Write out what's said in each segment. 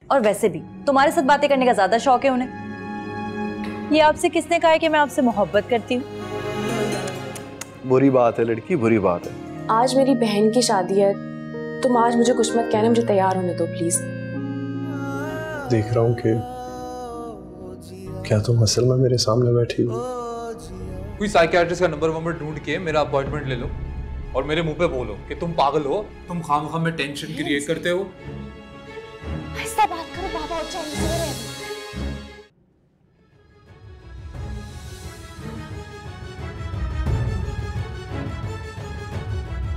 और वैसे भी तुम्हारे साथ बातें करने का ज्यादा शौक है उन्हें। ये आपसे किसने कहा है कि मैं आपसे मोहब्बत करती हूँ? बुरी बात है लड़की, बुरी बात है। आज मेरी बहन की शादी है, तुम आज मुझे कुछ मत कहना, मुझे तैयार होने दो प्लीज। देख रहा हूँ कि क्या तुम असल में मेरे सामने बैठी हो? कोई साइकियाट्रिस्ट का नंबर ढूंढ के मेरा अपॉइंटमेंट ले लो और मेरे मुंह पे बोलो कि तुम पागल हो, तुम खामखा में टेंशन क्रिएट करते हो। ऐसा बात करो बाबा, और चाहिए।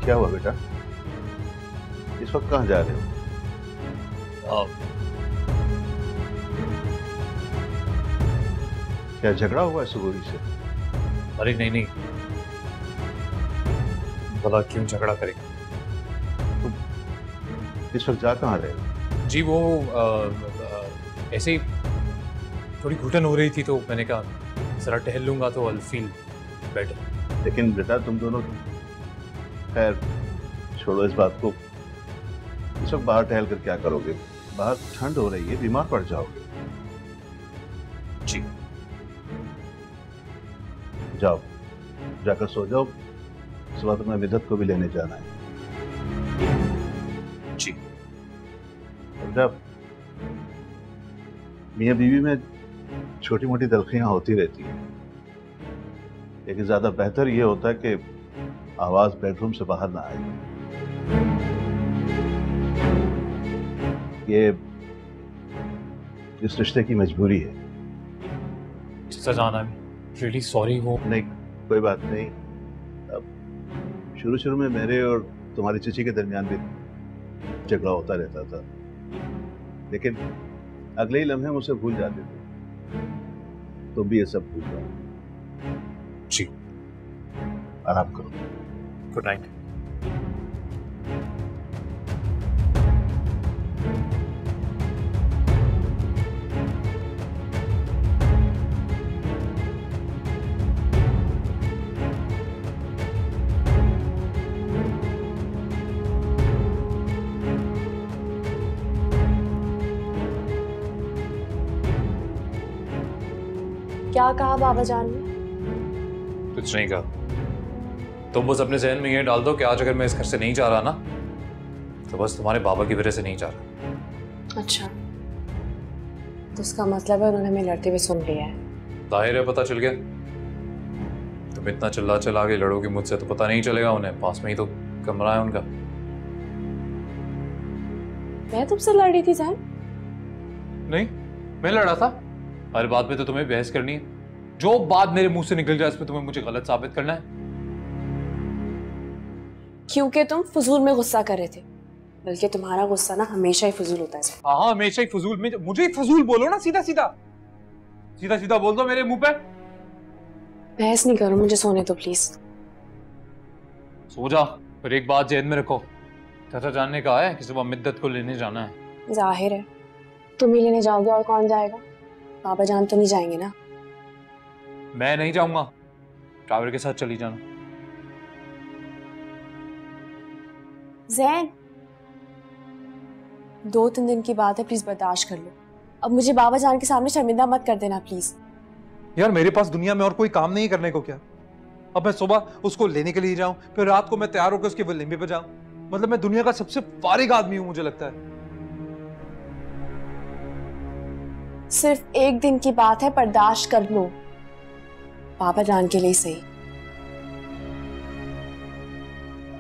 क्या हुआ बेटा, इस वक्त कहाँ जा रहे हो? क्या झगड़ा हुआ है सुबोरी से? अरे नहीं नहीं, भला क्यों झगड़ा करेंगे? तुम इस वक्त जा कहाँ रहे हो? जी वो ऐसे ही थोड़ी घुटन हो रही थी तो मैंने कहा जरा टहल लूंगा तो आई फील बेटर। लेकिन बेटा तुम दोनों, खैर छोड़ो इस बात को। इस वक्त बाहर टहल कर क्या करोगे? बाहर ठंड हो रही है, बीमार पड़ जाओगे। जी जाओ, जाकर सो जाओ, सुबह तुम्हें मिदत को भी लेने जाना है। जी बेटा, मियाँ बीवी में छोटी मोटी तलखियां होती रहती हैं, लेकिन ज्यादा बेहतर ये होता है कि आवाज बेडरूम से बाहर ना आए। ये इस रिश्ते की मजबूरी है। सजाना रियली सॉरी। वो नहीं, कोई बात नहीं। अब शुरू में मेरे और तुम्हारी चची के दरमियान भी झगड़ा होता रहता था, लेकिन अगले ही लम्हे मुझसे भूल जाते थे। तुम भी ये सब भूल जाओ। जी आराम करो। Good night. क्या कहा बाबा जान ने? कुछ नहीं कहा। तुम बस अपने जहन में ये डाल दो कि आज अगर मैं इस घर से नहीं जा रहा ना, तो बस तुम्हारे बाबा की वजह से नहीं जा रहा। अच्छा, तो उसका मतलब है उन्होंने हमें लड़ते हुए सुन लिया है। जाहिर है पता चल गया। तुम इतना चिल्ला के लड़ोगे मुझसे तो पता नहीं चलेगा उन्हें, पास में ही तो कमरा है उनका। मैं तुमसे लड़ रही थी जहन? नहीं, मैं लड़ा था। हर बात पे तो तुम्हें बहस करनी है। जो बात मेरे मुंह से निकल जाए इसमें तुम्हें मुझे गलत साबित करना है। क्योंकि तुम फजूल में गुस्सा कर रहे थे, बल्कि तुम्हारा गुस्सा ना हमेशा ही फजूल होता है। हाँ, हमेशा ही फजूल में। मुझे ही फजूल बोलो ना, सीधा सीधा बोल दो मेरे मुंह पे। बहस नहीं करो, मुझे सोने दो प्लीज। सो जा, पर एक बात ज़हन में रखो, चाचा जानने का है कि सुबह मिद्दत को लेने जाना है। जाहिर है तुम ही लेने जाओगे, और कौन जाएगा? बाबा जान तो नहीं जाएंगे ना? मैं नहीं जाऊंगा, ड्राइवर के साथ चली जाना। जैन, 2-3 दिन की बात है, प्लीज बर्दाश्त कर लो। अब मुझे बाबा जान के सामने शर्मिंदा मत कर देना प्लीज। यार मेरे पास दुनिया में और कोई काम नहीं करने को क्या? अब मैं सुबह उसको लेने के लिए जाऊं, फिर रात को मैं तैयार होकर उसके वलीमे पे जाऊं। मतलब मैं दुनिया का सबसे फारिग आदमी हूं, मुझे लगता है। सिर्फ एक दिन की बात है, बर्दाश्त कर लो, बाबा जान के लिए सही।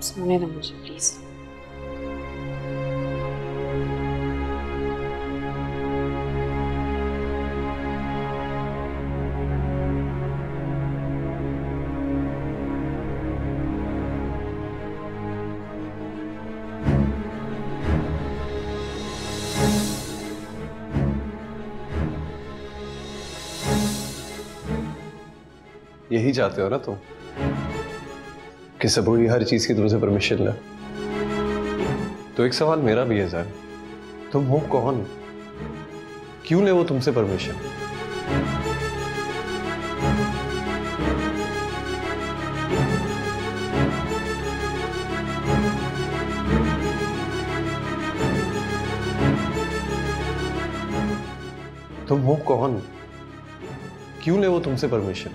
सोने दो मुझे प्लीज। यही चाहते हो ना तुम, कि सबूरी हर चीज की तुमसे परमिशन ले? तो एक सवाल मेरा भी है जान, तुम हो कौन? क्यों ले वो तुमसे परमिशन? तुम हो कौन? क्यों ले वो तुमसे परमिशन?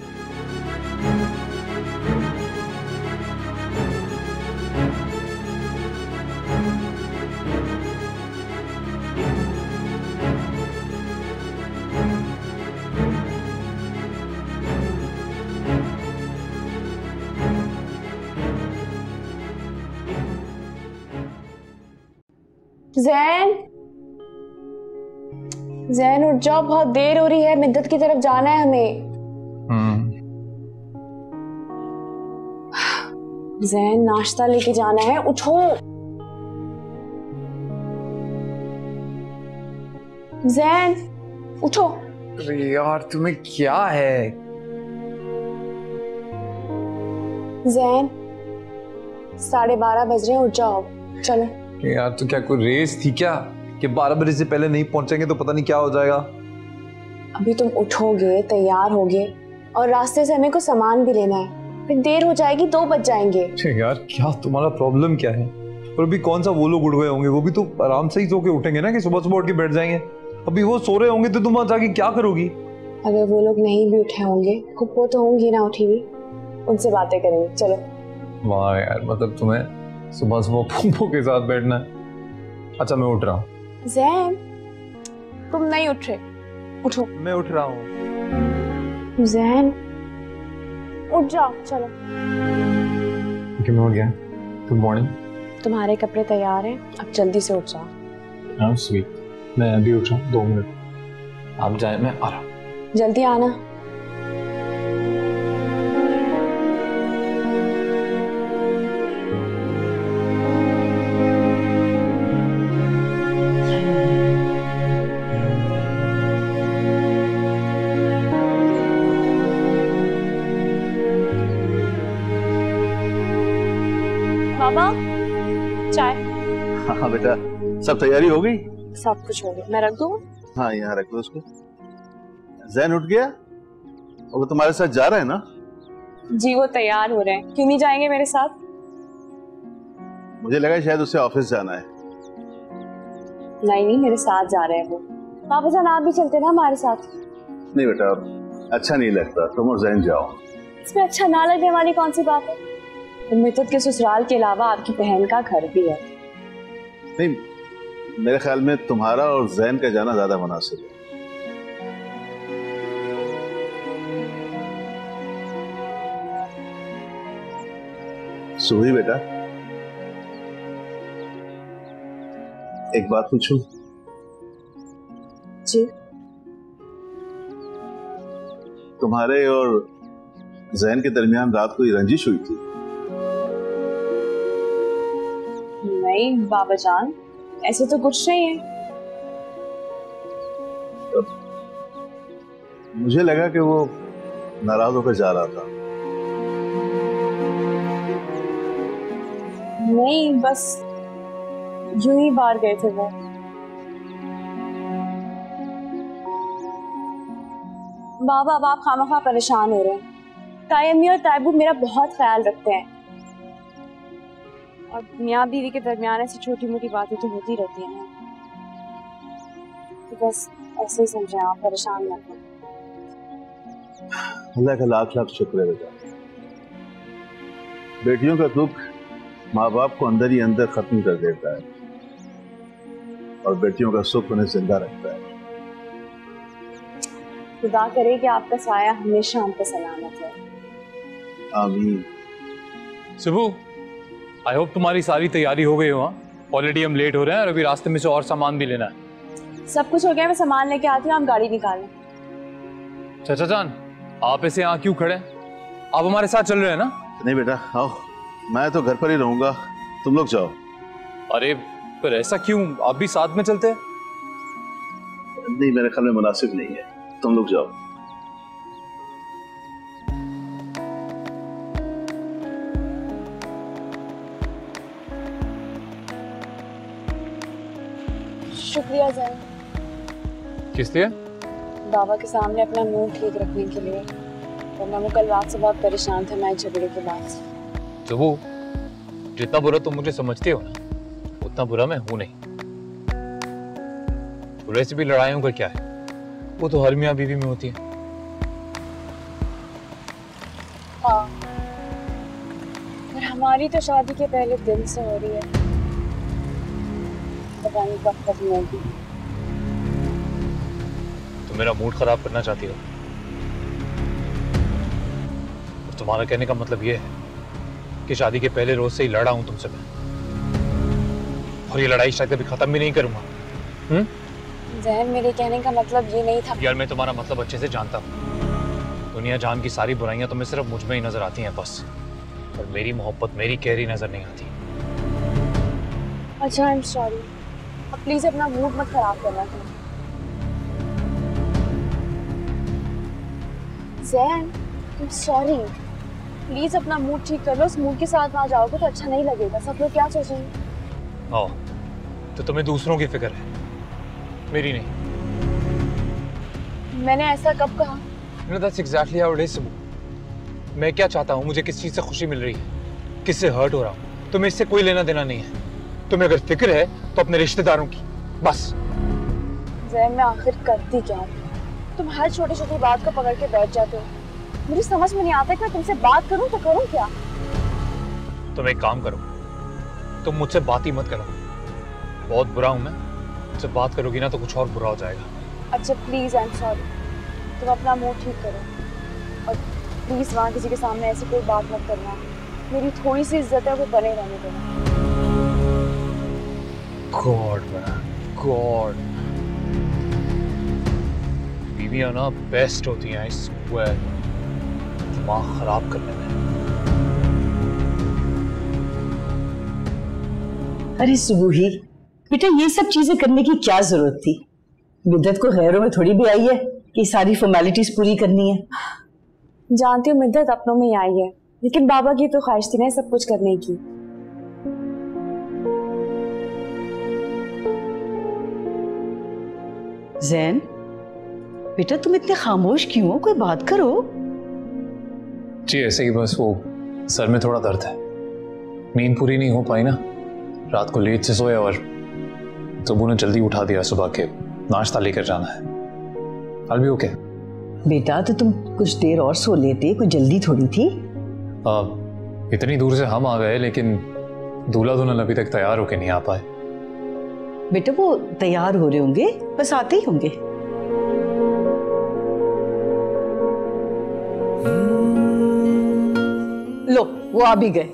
जैन, जैन उठ जाओ, बहुत देर हो रही है, मिद्दत की तरफ जाना है हमें। जैन नाश्ता लेके जाना है, उठो। जैन उठो। अरे यार तुम्हें क्या है? जैन 12:30 बज रहे हैं, उठ जाओ चलो। यार तो क्या कोई रेस थी क्या कि 12 बजे से पहले नहीं पहुंचेंगे तो पता नहीं क्या हो जाएगा? अभी तुम उठोगे, तैयार होगे और रास्ते से हमें कुछ सामान भी लेना है, फिर देर हो जाएगी, 2 बज जाएंगे। यार क्या तुम्हारा प्रॉब्लम क्या है? और अभी कौन सा वो लोग उठ गए होंगे? वो भी तो आराम से ही सो के उठेंगे ना, कि सुबह सुबह उठ के बैठ जाएंगे। अभी वो सो रहे होंगे तो तुम वहां जाके क्या करोगी? अगर वो लोग नहीं भी उठे होंगे, फुप्पो तो होंगी ना उठी हुई, उनसे बातें करेंगे, चलो। वाह यार, मतलब तुम्हें सुबह सुबह फुप्पो के साथ बैठना है। अच्छा मैं उठ रहा हूँ। जैन तुम नहीं उठ रहे, उठो। मैं उठ रहा हूँ। जैन उठ जाओ चलो। मैं उठ गया। Good morning. तुम्हारे कपड़े तैयार हैं, अब जल्दी से उठ जाओ। हाँ स्वीट, मैं अभी उठ रहा हूँ, 2 मिनट आप जाए, मैं आ रहा हूँ। जल्दी आना। बाबा चाय। हाँ बेटा, सब तैयारी हो गई? सब कुछ हो गया, मैं रख दूँ? हाँ यहाँ रख दो उसको। जैन उठ गया और वो तुम्हारे साथ जा रहा है ना? जी वो तैयार हो रहे हैं, क्यों नहीं जाएंगे मेरे साथ? मुझे लगा शायद उसे ऑफिस जाना है। नहीं नहीं, मेरे साथ जा रहे हैं वो। पापा जान आप भी चलते ना हमारे साथ। नहीं बेटा, अच्छा नहीं लगता, तुम और जैन जाओ। इसमें अच्छा ना लगने वाली कौन सी बात है? मितत के ससुराल के अलावा आपकी बहन का घर भी है। नहीं, मेरे ख्याल में तुम्हारा और जैन का जाना ज्यादा मुनासिब है। सुही बेटा, एक बात पूछूं? जी। तुम्हारे और जैन के दरमियान रात को रंजिश हुई थी? नहीं बाबा जान, ऐसे तो कुछ नहीं है। मुझे लगा कि वो नाराज होकर जा रहा था। नहीं, बस यूं ही बाहर गए थे वो। बाबा अब आप खामखा परेशान हो रहे हैं। तायम्मी और तायबू मेरा बहुत ख्याल रखते हैं, और मियाँ बीवी के दरमियान ऐसी छोटी मोटी बातें तो होती रहती हैं ना, तो बस ऐसे ही समझे, आप परेशान मत हो। अल्लाह का लाख लाख शुक्र है बेटा। बेटियों का दुख माँ बाप को अंदर ही अंदर खत्म कर देता है, और बेटियों का सुख उन्हें जिंदा रखता है। खुदा करे कि आपका साया हमेशा हम पे सलामत है। आमीन। सुबह, आई होप तुम्हारी सारी तैयारी हो गई हो। ऑलरेडी हम लेट हो रहे हैं और अभी रास्ते में से और सामान भी लेना है। सब कुछ हो गया, मैं सामान लेके आती हूँ, आप गाड़ी निकालें। चाचा जान, आप ऐसे यहाँ क्यों खड़े हैं? आप हमारे साथ चल रहे हैं ना? नहीं बेटा, आओ, मैं तो घर पर ही रहूंगा, तुम लोग जाओ। अरे पर ऐसा क्यों, आप भी साथ में चलते हैं? नहीं, मेरे ख्याल में मुनासिब नहीं है, तुम लोग जाओ। शुक्रिया जैन। किस लिए? बाबा के सामने अपना मुंह ठीक रखने के लिए, वरना वो कल रात से बहुत परेशान थे हमारे झगड़े के बाद। तो वो जितना बुरा तुम मुझे समझते हो ना, उतना बुरा मैं हूं नहीं। वैसे भी लड़ाइयों का क्या है, वो तो हर मियाँ बीवी में होती है। हाँ, पर हमारी तो शादी के पहले दिन से हो रही है, पता नहीं कब तक होगी। तो मेरा मूड खराब करना चाहती हो? और तुम्हारा कहने का मतलब ये है कि शादी के पहले रोज से ही लड़ा हूं तुमसे मैं, और ये लड़ाई शायद कभी खत्म भी नहीं करूंगा। ज़हन, मेरे कहने का मतलब ये नहीं था। यार मैं तुम्हारा मतलब अच्छे से जानता हूँ। दुनिया जान की सारी बुराइयां तुम्हें सिर्फ मुझ में ही नजर आती हैं बस, और मेरी मोहब्बत मेरी गहरी नजर नहीं आती। अच्छा, आई एम सॉरी। अब प्लीज अपना मूड मत खराब करना तुम। ज़हन, आई एम सॉरी। प्लीज अपना मूड ठीक कर लो। उस मूड के साथ ना जाओगे तो अच्छा नहीं लगेगा। सब लोग क्या सोचेंगे? ओ, तो तुम्हें दूसरों की फिक्र है, मेरी नहीं। मैंने ऐसा कब कहा? That's exactly how it is, Sibu. मैं क्या चाहता हूँ, मुझे किस चीज से खुशी मिल रही है, किससे हर्ट हो रहा हूँ, तुम्हें इससे कोई लेना देना नहीं है। तुम्हें अगर फिक्र है तो अपने रिश्तेदारों की, बस। ज़हन, मैं आखिर करती क्या हूँ? तुम हर छोटी छोटी बात को पकड़ के बैठ जाते हो। मुझे समझ में नहीं आता कि मैं तुमसे बात करूँ तो करूँ क्या? तुम एक काम करो, तुम मुझसे बात ही मत करो। बहुत बुरा हूँ मैं, मुझसे बात करोगी ना तो कुछ और बुरा हो जाएगा। अच्छा प्लीज, आई एम सॉरी। तुम अपना मूड ठीक करो और प्लीज वहाँ किसी के सामने ऐसी कोई बात मत करना। मेरी थोड़ी सी इज्जत है, वो बने रहने देना। God man, God. बीवियां ना बेस्ट होती हैं, I swear, दिमाग खराब करने में। अरे सुबूही, बेटा ये सब चीजें करने की क्या जरूरत थी? मिद्दत को गैरों में थोड़ी भी आई है कि सारी फॉर्मेलिटीज पूरी करनी है। जानती हूँ मिद्दत अपनों में ही आई है, लेकिन बाबा की तो ख्वाहिश थी ना सब कुछ करने की। जैन, बेटा तुम इतने खामोश क्यों हो? कोई बात करो। जी ऐसे ही, बस वो सर में थोड़ा दर्द है, नींद पूरी नहीं हो पाई ना, रात को लेट से सोया और सुबह ने जल्दी उठा दिया, सुबह के नाश्ता लेकर जाना है। I'll be okay। बेटा तो तुम कुछ देर और सो लेते, कोई जल्दी थोड़ी थी। इतनी दूर से हम आ गए, लेकिन दूल्हा दुल्हन अभी तक तैयार होके नहीं आ पाए। बेटा वो तैयार हो रहे होंगे, बस आते ही होंगे। लो वो आ भी गए।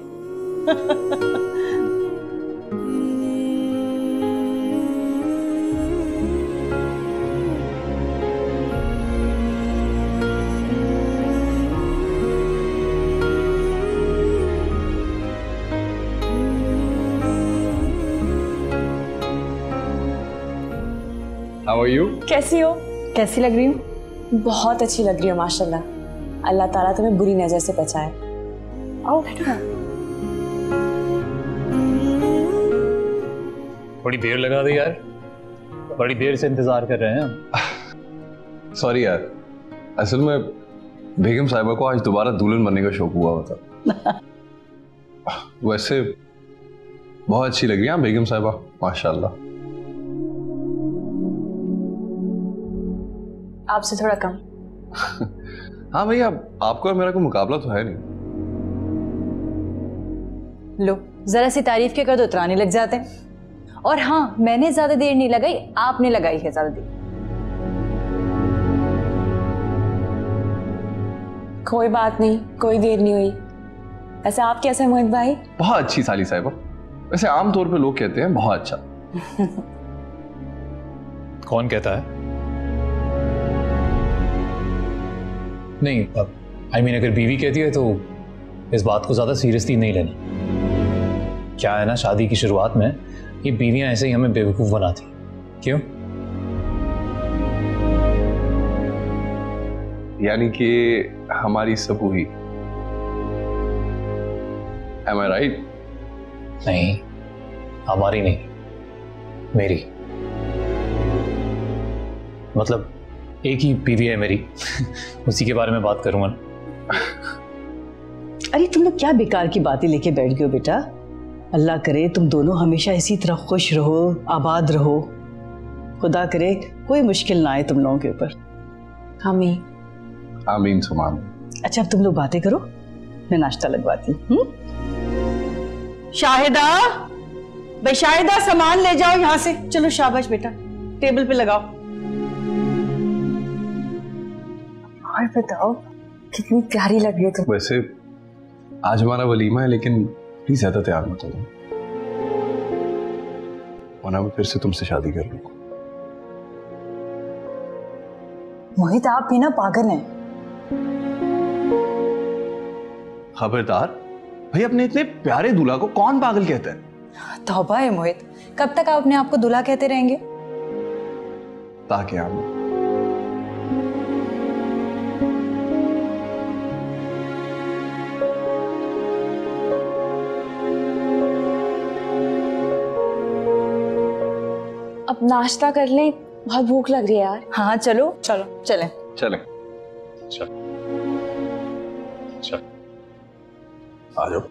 How are you? कैसी हो? कैसी लग रही हूँ? बहुत अच्छी लग रही हो माशाल्लाह। अल्लाह ताला तुम्हें बुरी नजर से बचाए। आओ बैठो ना। थोड़ी देर लगा दी यार, बड़ी देर से इंतजार कर रहे हैं हम। सॉरी यार, असल में बेगम साहिबा को आज दोबारा दुल्हन बनने का शौक हुआ था। वैसे बहुत अच्छी लग रही है बेगम साहिबा, माशाल्लाह। आपसे थोड़ा कम। हाँ भैया, आपको और मेरा कोई मुकाबला तो है नहीं। लो जरा सी तारीफ के कर दो उतराने लग जाते हैं। और हाँ, मैंने ज्यादा देर नहीं लगाई, आपने लगाई है ज्यादा देर। कोई बात नहीं, कोई देर नहीं हुई। ऐसे आप कैसे मोहित भाई? बहुत अच्छी साली साहिबा। वैसे आमतौर पे लोग कहते हैं बहुत अच्छा। कौन कहता है? नहीं, आई मीन अगर बीवी कहती है तो इस बात को ज्यादा सीरियसली नहीं लेना। क्या है ना, शादी की शुरुआत में ये बीवियां ऐसे ही हमें बेवकूफ बनाती। क्यों? यानी कि हमारी सबूही। Am I right? नहीं, हमारी नहीं, मेरी। मतलब एक ही बीवी है मेरी। उसी के बारे में बात करूंगा ना। अरे तुम लोग क्या बेकार की बातें लेके बैठ गए हो बेटा। अल्लाह करे तुम दोनों हमेशा इसी तरह खुश रहो, आबाद रहो। खुदा करे कोई मुश्किल ना आए तुम लोगों के ऊपर। आमीन। आमीन सुमान। अच्छा अब तुम लोग बातें करो, मैं नाश्ता लगवाती हूँ। शाहिदा, भाई शाहिदा सामान ले जाओ यहाँ से। चलो शाबाश बेटा, टेबल पे लगाओ। और बताओ कितनी प्यारी लग रही है तुम। वैसे आज हमारा वलीमा है, लेकिन प्लीज ज्यादा तैयार मत हो, वरना मैं फिर से तुमसे शादी कर लूंगा। मोहित आप भी ना पागल हैं। खबरदार भाई, अपने इतने प्यारे दूल्हा को कौन पागल कहता है? तौबा है मोहित, कब तक आप अपने आप को दूल्हा कहते रहेंगे? ताकि हम अब नाश्ता कर लें, बहुत भूख लग रही है यार। हाँ चलो चलो चलें। चलें। चल चल आ जाओ।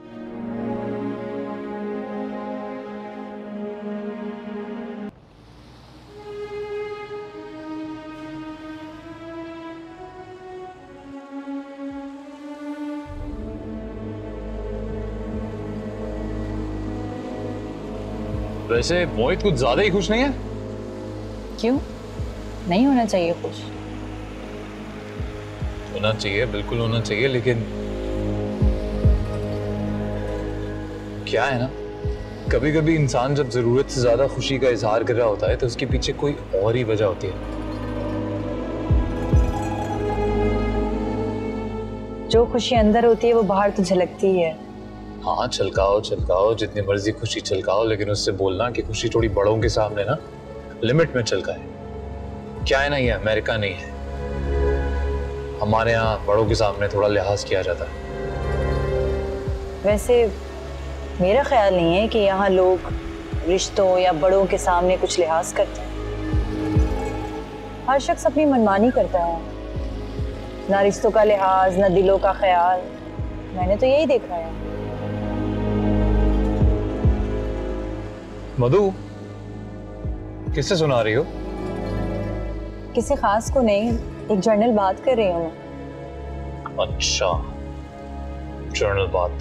वैसे मोहित कुछ ज्यादा ही खुश नहीं है? क्यों नहीं होना चाहिए खुश? होना चाहिए, बिल्कुल होना चाहिए, लेकिन क्या है ना, कभी कभी इंसान जब जरूरत से ज्यादा खुशी का इजहार कर रहा होता है तो उसके पीछे कोई और ही वजह होती है। जो खुशी अंदर होती है वो बाहर तो झलकती ही है। हाँ छलकाओ छलकाओ, जितनी मर्जी खुशी छलकाओ, लेकिन उससे बोलना कि खुशी थोड़ी बड़ों के सामने ना लिमिट में छलकाए। क्या है ना, ये अमेरिका नहीं है, हमारे यहाँ बड़ों के सामने थोड़ा लिहाज किया जाता है। वैसे मेरा ख्याल नहीं है कि यहाँ लोग रिश्तों या बड़ों के सामने कुछ लिहाज करते हैं। हर शख्स अपनी मनमानी करता है, ना रिश्तों का लिहाज ना दिलों का ख्याल। मैंने तो यही देखा है। मधु, किससे सुना रही हो? किसी खास को नहीं, एक जर्नल बात कर रही हूँ मैं। अच्छा, जर्नल बात।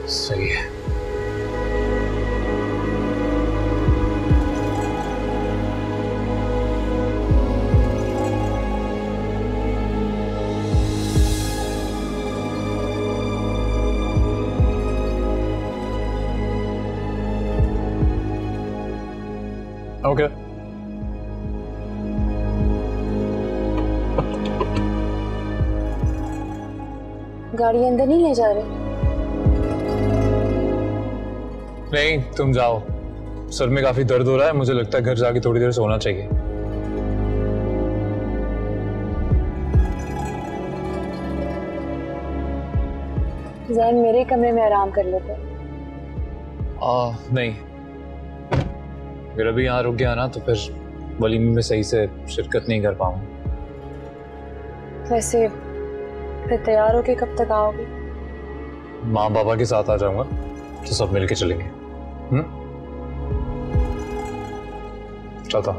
सही है। ओके। गाड़ी अंदर नहीं ले जा रहे? नहीं, तुम जाओ, सर में काफी दर्द हो रहा है, मुझे लगता है घर जाके थोड़ी देर सोना चाहिए। जैन मेरे कमरे में आराम कर लेते। नहीं, अगर अभी यहाँ रुक गया ना तो फिर वलीमे में सही से शिरकत नहीं कर पाऊंगा। वैसे फिर तैयार होके कब तक आओगे? माँ बाबा के साथ आ जाऊंगा तो सब मिलके चलेंगे। चलता।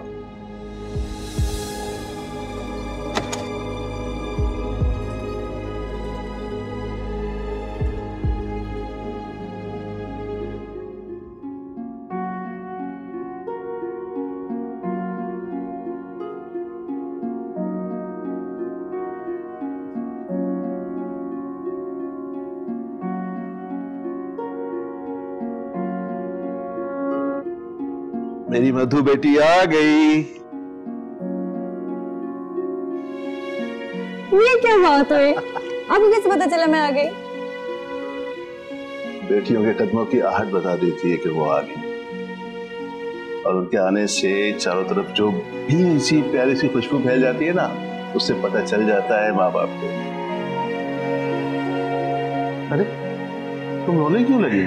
मेरी मधु बेटी आ गई। ये क्या बात हुई? आपको कैसे पता चला मैं आ गई? बेटियों के कदमों की आहट बता देती है कि वो आ गई, और उनके आने से चारों तरफ जो भी सी प्यारी सी खुशबू फैल जाती है ना, उससे पता चल जाता है माँ बाप को। अरे तुम रोने क्यों लगी?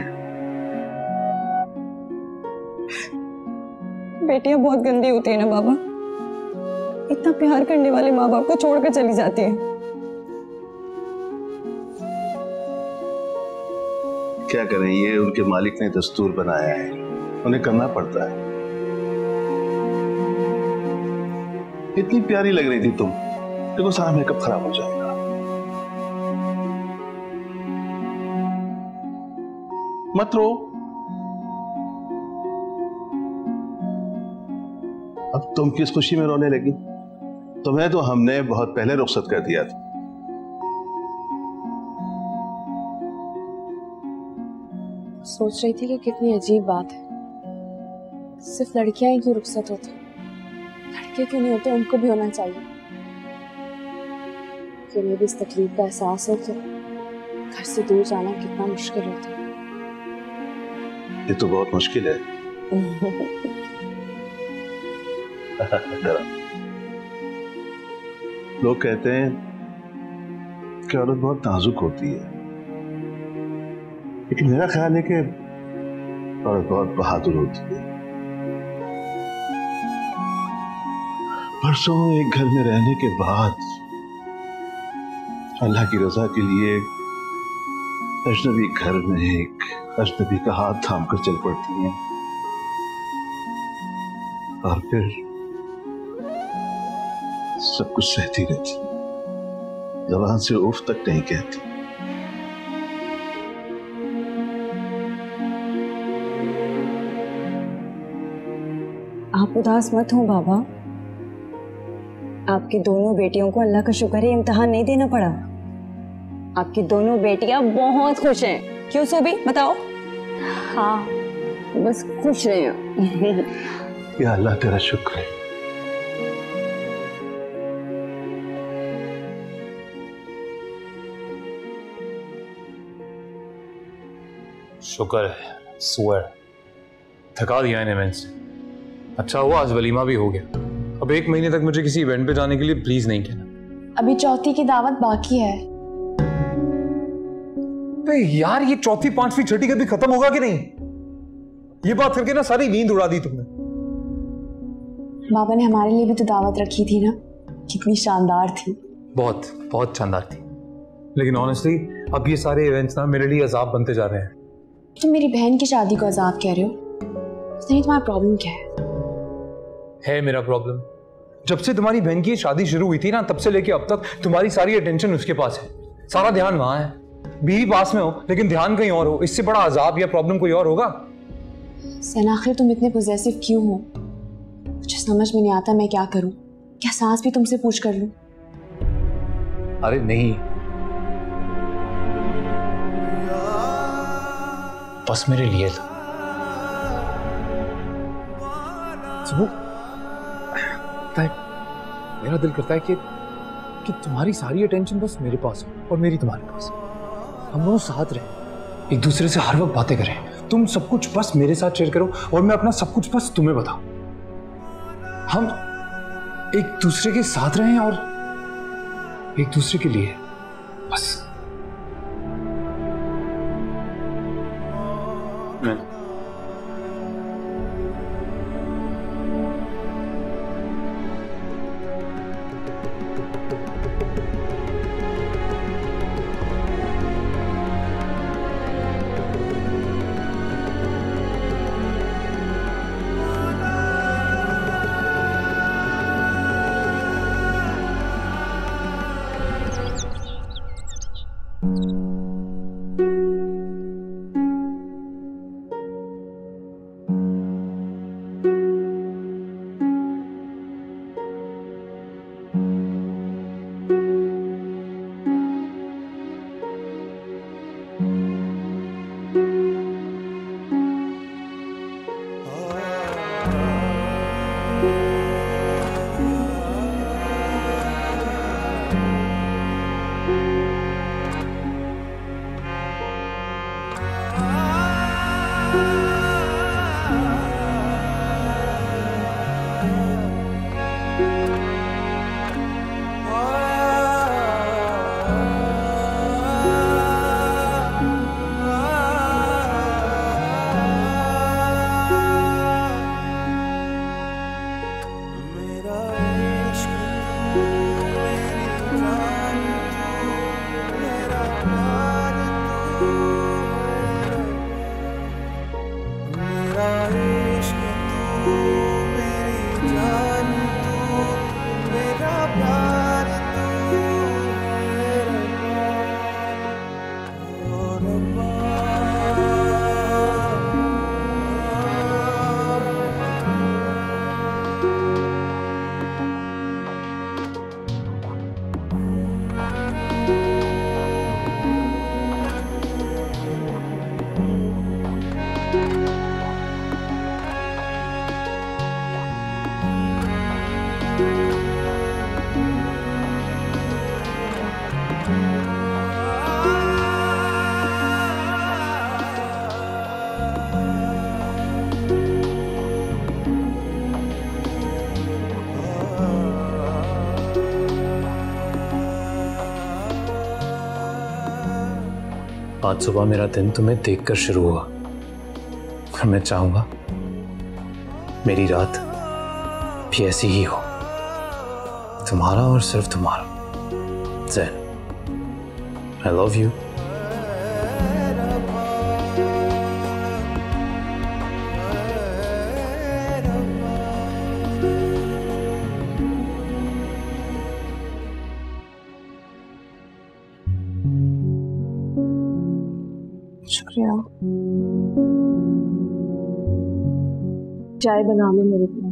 बेटियां बहुत गंदी होती है ना बाबा, इतना प्यार करने वाले माँ बाप को छोड़कर चली जाती है। क्या करें, ये उनके मालिक ने दस्तूर बनाया है। उन्हें करना पड़ता है। इतनी प्यारी लग रही थी तुम, देखो सारा मेकअप खराब हो जाएगा। मत रो, अब तुम किस खुशी में रोने लगी? तुम्हें तो हमने बहुत पहले रुखसत कर दिया था। सोच रही थी कि कितनी अजीब बात है, सिर्फ लड़कियां ही क्यों रुखसत होती, लड़के क्यों नहीं होते? उनको भी होना चाहिए। कि उन्हें भी इस तकलीफ का एहसास हो कि घर से दूर जाना कितना मुश्किल होता है। ये तो बहुत मुश्किल है। लोग कहते हैं कि औरत बहुत नाजुक होती है, लेकिन मेरा ख्याल है कि औरत बहुत बहादुर होती है। परसों एक घर में रहने के बाद अल्लाह की रजा के लिए अजनबी घर में एक अजनबी का हाथ थाम कर चल पड़ती हैं और फिर सब कुछ सहती रहती, ज़बान से उफ तक नहीं कहती। आप उदास मत हो बाबा, आपकी दोनों बेटियों को अल्लाह का शुक्र है इम्तिहान नहीं देना पड़ा। आपकी दोनों बेटियां बहुत खुश हैं। क्यों सोबी, बताओ? हाँ, बस खुश रहे। या अल्लाह तेरा शुक्र है। शुक्र है, सुअर थका दिया इन्हें मैंने। अच्छा हुआ आज वलीमा भी हो गया। अब 1 महीने तक मुझे किसी इवेंट पे जाने के लिए प्लीज नहीं कहना। अभी चौथी की दावत बाकी है। यार ये चौथी, पांचवी, छठी कभी खत्म होगा कि नहीं? ये बात करके ना सारी नींद उड़ा दी तुमने। बाबा ने हमारे लिए भी तो दावत रखी थी ना, कितनी शानदार थी। बहुत बहुत शानदार थी, लेकिन ऑनेस्टली अब ये सारे इवेंट्स ना मेरे लिए अजाब बनते जा रहे हैं। तुम मेरी बहन की शादी को अजाब कह रहे हो? नहीं, तुम्हारा प्रॉब्लम क्या है? मेरा प्रॉब्लम जब से तुम्हारी बहन की शादी शुरू हुई थी ना, तब से लेके अब तक तुम्हारी सारी अटेंशन उसके पास है, सारा ध्यान वहां है। बीवी पास में हो लेकिन ध्यान कहीं और हो। इससे बड़ा अजाब या प्रॉब्लम कोई और होगा? सना, आखिर तुम इतने पॉजेसिव क्यों हो? मुझे समझ में नहीं आता मैं क्या करूं। क्या सांस भी तुमसे पूछ कर लूं? अरे नहीं, बस मेरे लिए था। मेरा दिल करता है कि तुम्हारी सारी अटेंशन बस मेरे पास हो और मेरी तुम्हारे पास। हम दोनों साथ रहें, एक दूसरे से हर वक्त बातें करें। तुम सब कुछ बस मेरे साथ शेयर करो और मैं अपना सब कुछ बस तुम्हें बताऊं। हम एक दूसरे के साथ रहें और एक दूसरे के लिए बस। आज सुबह मेरा दिन तुम्हें देखकर शुरू हुआ और मैं चाहूंगा मेरी रात भी ऐसी ही हो, तुम्हारा और सिर्फ तुम्हारा। ज़ैन, I love you. शुक्रिया। चाय बना लो मेरे लिए।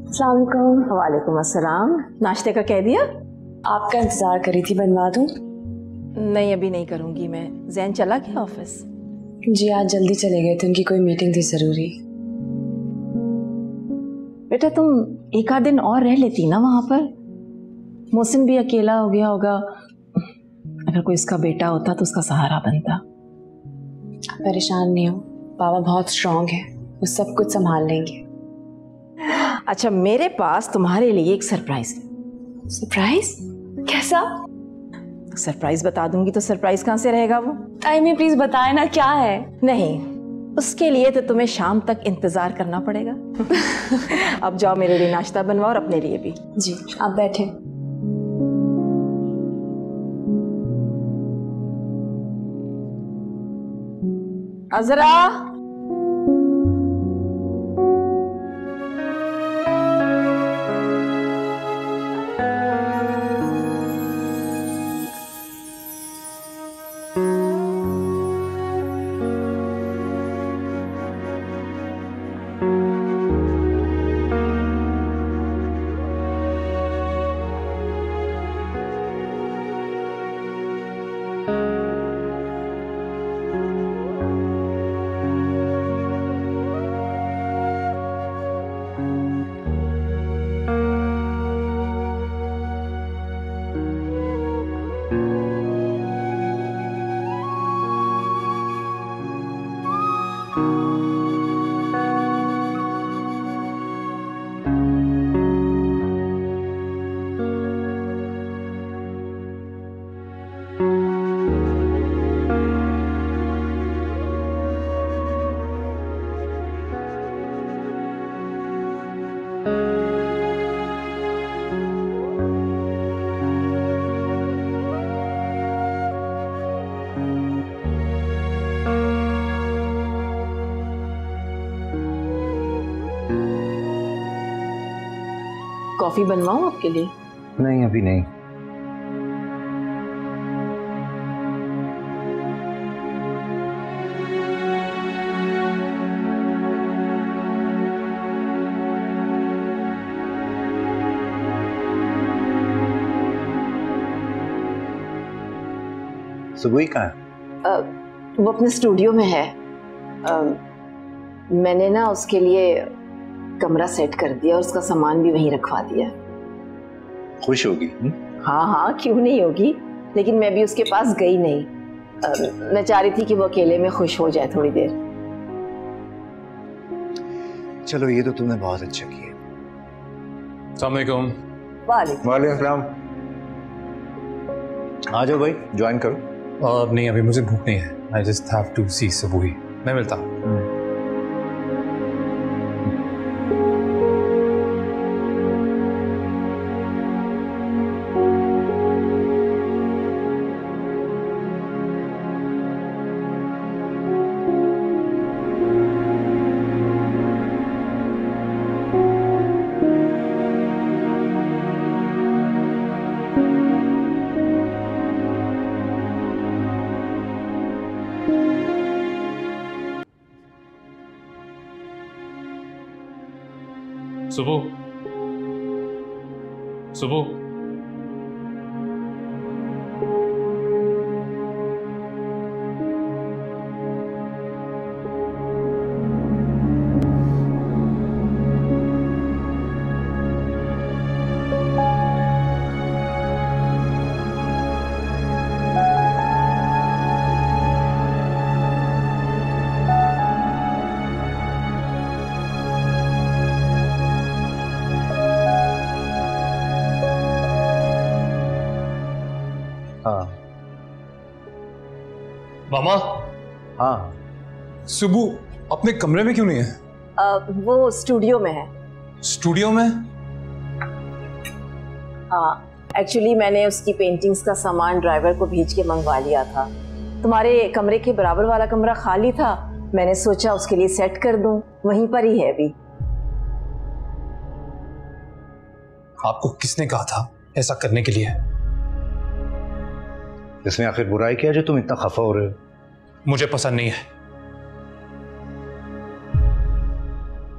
अस्सलाम वालेकुम। वालेकुम अस्सलाम। नाश्ते का कह दिया? आपका इंतजार करी थी, बनवा दूं? नहीं, अभी नहीं करूंगी मैं। जैन चला गया ऑफिस? जी आज जल्दी चले गए थे, उनकी कोई मीटिंग थी जरूरी। बेटा तुम एक आध दिन और रह लेती ना वहां पर। मोहसिन भी अकेला हो गया होगा, अगर कोई उसका बेटा होता तो उसका सहारा बनता। परेशान नहीं हो, पापा बहुत स्ट्रांग है, वो सब कुछ संभाल लेंगे। अच्छा, मेरे पास तुम्हारे लिए एक सरप्राइज है। सरप्राइज? कैसा? सरप्राइज बता दूंगी तो सरप्राइज कहां से रहेगा वो? टाइम प्लीज बताए ना, क्या है? नहीं, उसके लिए तो तुम्हें शाम तक इंतजार करना पड़ेगा। अब जाओ, मेरे लिए नाश्ता बनवाओ और अपने लिए भी। जी आप बैठे। अजरा, कॉफी बनवाऊं आपके लिए? नहीं, अभी नहीं। सुबह कहाँ है? वो अपने स्टूडियो में है। मैंने ना उसके लिए कमरा सेट कर दिया और उसका सामान भी वहीं रखवा दिया। खुश होगी? हाँ हाँ, क्यों नहीं होगी, लेकिन मैं भी उसके पास गई नहीं। मैं चाह रही थी कि वो अकेले में खुश हो जाए थोड़ी देर। चलो ये तो तुमने बहुत अच्छा किया। अस्सलाम वालेकुम। वालेकुम सलाम। आ जाओ भाई, ज्वाइन करो। नहीं, अभी मुझे भूख नहीं है। आई जस्ट हैव टू सी सबूही। मैं मिलता हूँ। सुबह सुबह मामा। हाँ सुबह अपने कमरे में क्यों नहीं है? वो स्टूडियो में है। स्टूडियो में? हाँ, एक्चुअली मैंने उसकी पेंटिंग्स का सामान ड्राइवर को भेज के मंगवा लिया था। तुम्हारे कमरे के बराबर वाला कमरा खाली था, मैंने सोचा उसके लिए सेट कर दूं, वहीं पर ही है अभी। आपको किसने कहा था ऐसा करने के लिए? इसने आखिर बुराई किया जो तुम इतना खफा हो रहे हो? मुझे पसंद नहीं है।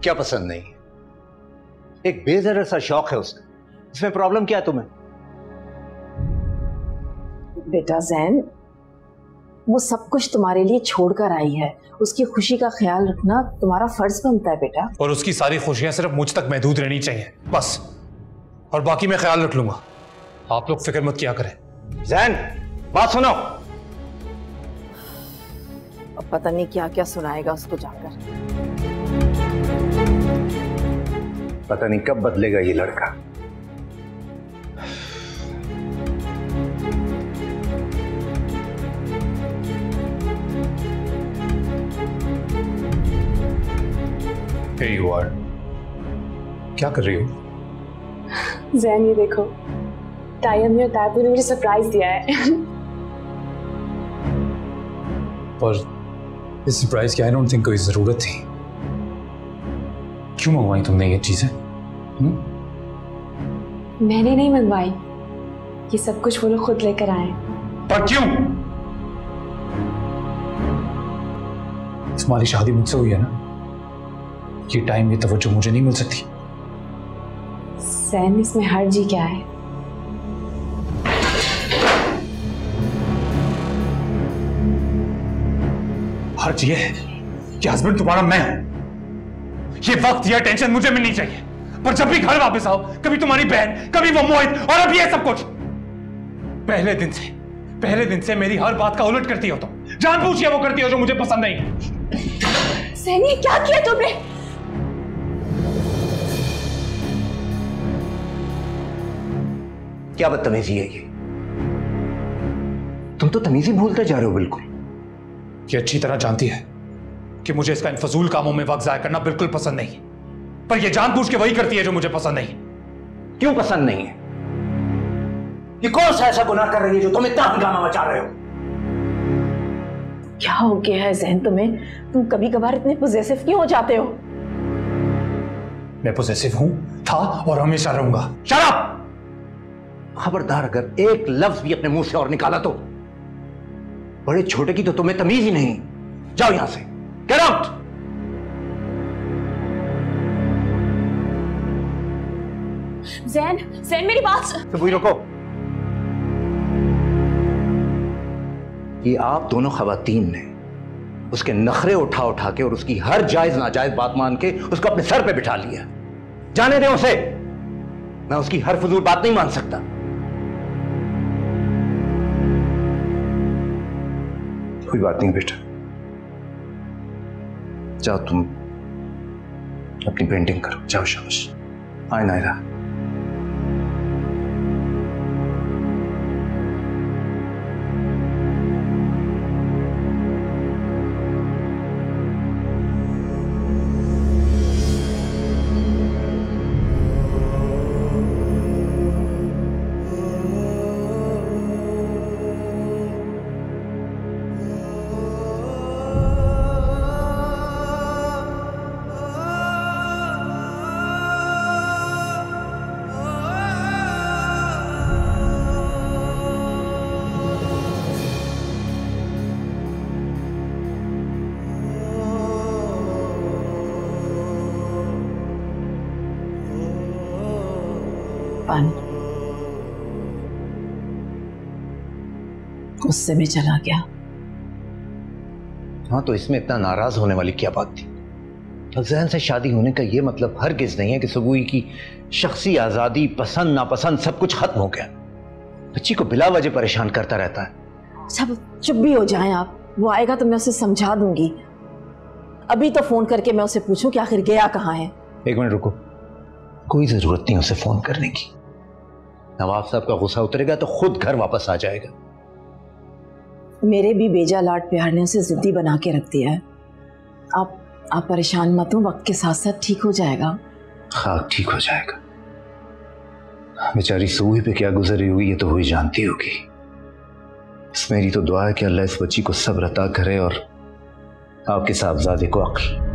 क्या पसंद नहीं? एक बेजर सा शौक है उसका, इसमें प्रॉब्लम क्या है तुम्हें? बेटा जैन, वो सब कुछ तुम्हारे लिए छोड़कर आई है, उसकी खुशी का ख्याल रखना तुम्हारा फर्ज बनता है बेटा। और उसकी सारी खुशियां सिर्फ मुझ तक महदूद रहनी चाहिए बस, और बाकी मैं ख्याल रख लूंगा। आप लोग फिक्र मत किया करें। जैन, बात सुनो। अब पता नहीं क्या क्या सुनाएगा उसको जाकर। पता नहीं कब बदलेगा ये लड़का। Here you are. क्या कर रही हो? जैन ये देखो, टाइम में ताबू ने मुझे सरप्राइज दिया है। पर इस सरप्राइज की आई डोंट थिंक कोई जरूरत थी। क्यों मंगवाई तुमने ये चीजें? मैंने नहीं मंगवाई, ये सब कुछ वो लोग खुद लेकर आए। पर क्यों? तुम्हारी शादी मुझसे हुई है ना, ये टाइम ये तवज्जो मुझे नहीं मिल सकती। जैन, इसमें हर्ज ही क्या है? हर्ज ये है कि हस्बैंड तुम्हारा मैं हूं। ये वक्त या टेंशन मुझे मिलनी चाहिए, पर जब भी घर वापस आओ, कभी तुम्हारी बहन, कभी वो मोहित, और अब ये सब कुछ। पहले दिन से मेरी हर बात का उलट करती हो तुम। जानबूझ के वो करती हो जो मुझे पसंद नहीं है। जैन, ये क्या किया तुमने? क्या बदतमीजी है ये? तुम तो तमीज ही भूलते जा रहे हो बिल्कुल। ये अच्छी तरह जानती है कि मुझे इसका इन फजूल कामों में वक्त जाया करना बिल्कुल पसंद नहीं है, पर यह जानबूझ के वही करती है जो मुझे पसंद नहीं है। क्यों पसंद नहीं है? ये कौन सा ऐसा गुनाह कर रही है जो तुम इतना हंगामा मचा रहे हो? क्या हो गया है जैन तुम्हें? तुम कभी कभार इतने पॉसेसिव क्यों हो जाते हो? मैं पॉसेसिव हूं, था और हमेशा रहूंगा। Shut up! खबरदार, अगर एक लफ्ज भी अपने मुंह से और निकाला तो बड़े छोटे की तो तुम्हें तमीज ही नहीं। जाओ यहां से, गेट आउट। जैन मेरी बात। तो वही रुको। ये आप दोनों खवातीन ने उसके नखरे उठा उठा के और उसकी हर जायज नाजायज बात मान के उसको अपने सर पे बिठा लिया। जाने दें उसे, मैं उसकी हर फजूल बात नहीं मान सकता। कोई बात नहीं बेटा, जाओ तुम अपनी पेंटिंग करो, जाओ शाबाश। आए नायरा। गुस्से में चला गया। हाँ, तो इसमें इतना नाराज होने वाली क्या बात थी? अज़ैन से शादी होने का यह मतलब हरगिज नहीं है कि सुबुई की शख्सी आजादी, पसंद नापसंद सब कुछ खत्म हो गया। बच्ची को बिला वजह परेशान करता रहता है। सब चुप भी हो जाएं आप, वो आएगा तो मैं उसे समझा दूंगी। अभी तो फोन करके मैं उसे पूछूं कि आखिर गया कहाँ है। एक मिनट रुको, कोई जरूरत नहीं उसे फोन करने की। नवाब साहब का गुस्सा उतरेगा तो खुद घर वापस आ जाएगा। मेरे भी बेजा लाड प्यार ने उसे जिद्दी बना के रख दिया है। आप परेशान मत हो, वक्त के साथ साथ ठीक हो जाएगा। हाँ ठीक हो जाएगा। बेचारी सूही पे क्या गुजरी हुई ये तो हुई जानती होगी। बस मेरी तो दुआ है कि अल्लाह इस बच्ची को सब्र अता करे और आपके साहबजादे को अक्ल।